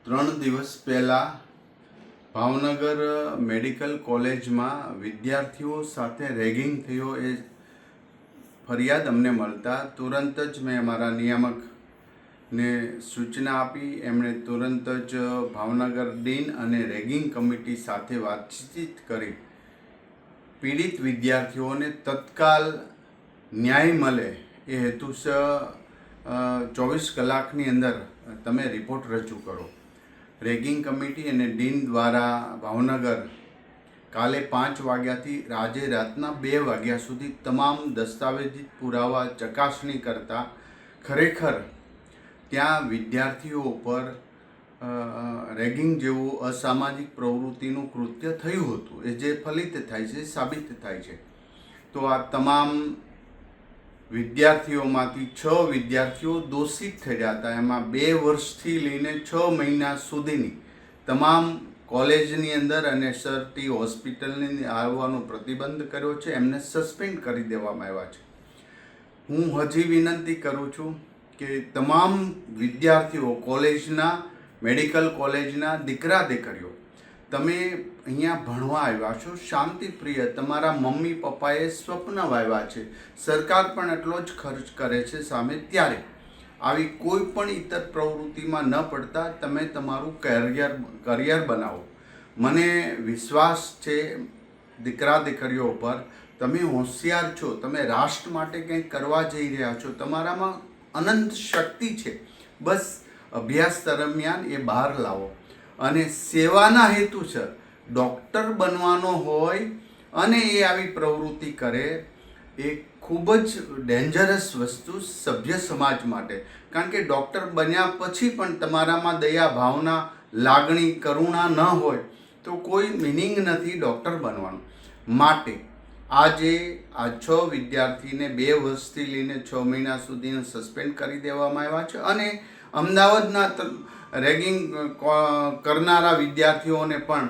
3 દિવસ પહેલાં ભાવનગર મેડિકલ કોલેજમાં વિદ્યાર્થીઓ સાથે રેગિંગ થયો એ ફરિયાદ અમને મળતા તુરંત જ મેં અમારા નિયામકને સૂચના આપી. એમણે તુરંત જ ભાવનગર ડીન અને રેગિંગ કમિટી સાથે વાતચીત કરી પીડિત વિદ્યાર્થીઓને તત્કાલ ન્યાય મળે એ હેતુસર 24 કલાકની અંદર તમે રિપોર્ટ રજૂ કરો. રેગિંગ કમિટી અને ડીન દ્વારા ભાવનગર કાલે 5 વાગ્યાથી આજે રાતના 2 વાગ્યા સુધી તમામ દસ્તાવેજી પુરાવા ચકાસણી કરતા ખરેખર ત્યાં વિદ્યાર્થીઓ ઉપર રેગિંગ જેવું અસામાજિક પ્રવૃત્તિનું કૃત્ય થયું હતું એ જે ફલિત થાય છે, સાબિત થાય છે. તો આ તમામ વિદ્યાર્થીઓમાંથી 6 વિદ્યાર્થીઓ દોષિત થયા હતા. એમાં 2 વર્ષથી લઈને 6 મહિના સુધીની તમામ કોલેજની અંદર અને સરટી હોસ્પિટલની આવવાનો પ્રતિબંધ કર્યો છે. એમને સસ્પેન્ડ કરી દેવામાં આવ્યા છે. હું હજી વિનંતી કરું છું કે તમામ વિદ્યાર્થીઓ કોલેજના, મેડિકલ કોલેજના દીકરા દીકરીઓ, તમે અહીંયા ભણવા આવ્યા છો, શાંતિપ્રિય, તમારા મમ્મી પપ્પાએ સ્વપ્ન વાવ્યા છે, સરકાર પણ એટલો જ ખર્ચ કરે છે સામે, ત્યારે આવી કોઈ પણ ઇતર પ્રવૃત્તિમાં ન પડતા તમે તમારું કરિયર બનાવો. મને વિશ્વાસ છે દીકરા દીકરીઓ ઉપર, તમે હોશિયાર છો, તમે રાષ્ટ્ર માટે કંઈક કરવા જઈ રહ્યા છો, તમારામાં અનંત શક્તિ છે. બસ અભ્યાસ દરમિયાન એ બહાર લાવો અને સેવાના હેતુસર ડૉક્ટર બનવાનો હોય અને એ આવી પ્રવૃત્તિ કરે એ ખૂબ જ ડેન્જરસ વસ્તુ સભ્ય સમાજ માટે. કારણ કે ડૉક્ટર બન્યા પછી પણ તમારામાં દયા, ભાવના, લાગણી, કરુણા ન હોય તો કોઈ મિનિંગ નથી ડૉક્ટર બનવાનું. માટે આજે આ 6 વિદ્યાર્થીને 2 વર્ષથી લઈને 6 મહિના સુધીને સસ્પેન્ડ કરી દેવામાં આવ્યા છે અને અમદાવાદના રેગિંગ કરનારા વિદ્યાર્થીઓને પણ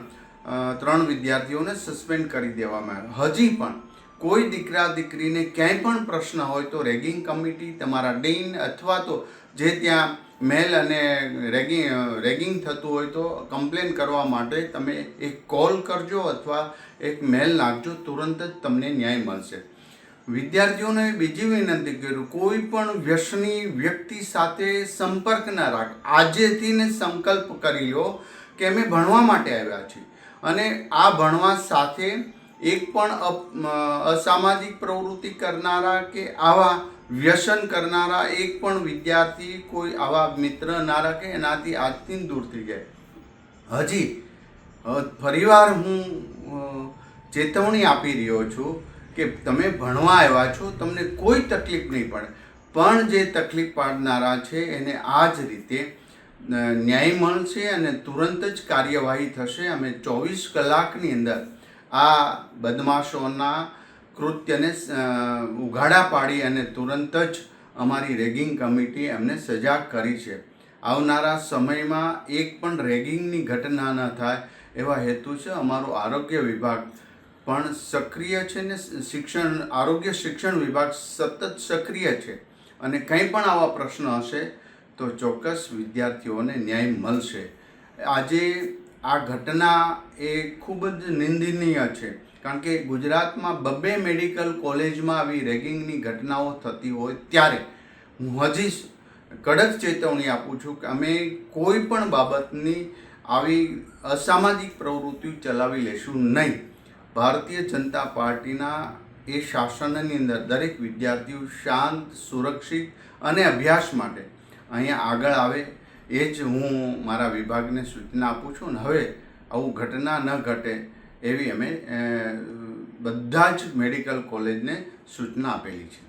3 વિદ્યાર્થીઓને સસ્પેન્ડ કરી દેવામાં આવ્યા. હજી પણ કોઈ દીકરા દીકરીને ક્યાંય પણ પ્રશ્ન હોય તો રેગિંગ કમિટી, તમારા ડીન અથવા તો જે ત્યાં મેલ અને રેગિંગ થતું હોય તો કમ્પ્લેન કરવા માટે તમે એક કોલ કરજો અથવા એક મેલ નાખજો, તુરંત જ તમને ન્યાય મળશે. વિદ્યાર્થીઓને બીજી વિનંતી કરું, કોઈ પણ વ્યસની વ્યક્તિ સાથે સંપર્ક ન રાખ. આજેથી ને સંકલ્પ કરી લો કે અમે ભણવા માટે આવ્યા છીએ અને આ ભણવા સાથે એક પણ અસામાજિક પ્રવૃત્તિ કરનારા કે આવા વ્યસન કરનારા એક પણ વિદ્યાર્થી, કોઈ આવા મિત્ર ના રાખે, એનાથી આજથી દૂર થઈ જાય. હજી ફરીવાર હું ચેતવણી આપી રહ્યો છું કે તમે ભણવા આવ્યા છો, તમને કોઈ તકલીફ નહીં પડે, પણ જે તકલીફ પાડનારા છે એને આ જ રીતે ન્યાય મળશે અને તુરંત જ કાર્યવાહી થશે. અમે 24 કલાકની અંદર આ બદમાશોના કૃત્યને ઉઘાડા પાડી અને તુરંત જ અમારી રેગિંગ કમિટી એમને સજાગ કરી છે. આવનારા સમયમાં એક પણ રેગિંગની ઘટના ન થાય એવા હેતુ છે. અમારું આરોગ્ય વિભાગ પણ સક્રિય છે ને આરોગ્ય શિક્ષણ વિભાગ સતત સક્રિય છે અને કંઈ પણ આવા પ્રશ્ન હશે તો ચોક્કસ વિદ્યાર્થીઓને ન્યાય મળશે. આજે આ ઘટના એ ખૂબ જ નિંદનીય છે, કારણ કે ગુજરાતમાં 2 મેડિકલ કોલેજમાં આવી રેગિંગની ઘટનાઓ થતી હોય ત્યારે હું હજી કડક ચેતવણી આપું છું કે અમે કોઈ પણ બાબતની આવી અસામાજિક પ્રવૃત્તિ ચલાવી લેશું નહીં. ભારતીય જનતા પાર્ટીના એ શાસનની અંદર દરેક વિદ્યાર્થીઓ શાંત, સુરક્ષિત અને અભ્યાસ માટે અહીંયા આગળ આવે એ જ હું મારા વિભાગને સૂચના આપું છું. અને હવે આવું ઘટના ન ઘટે એવી અમે બધા જ મેડિકલ કોલેજને સૂચના આપેલી છે.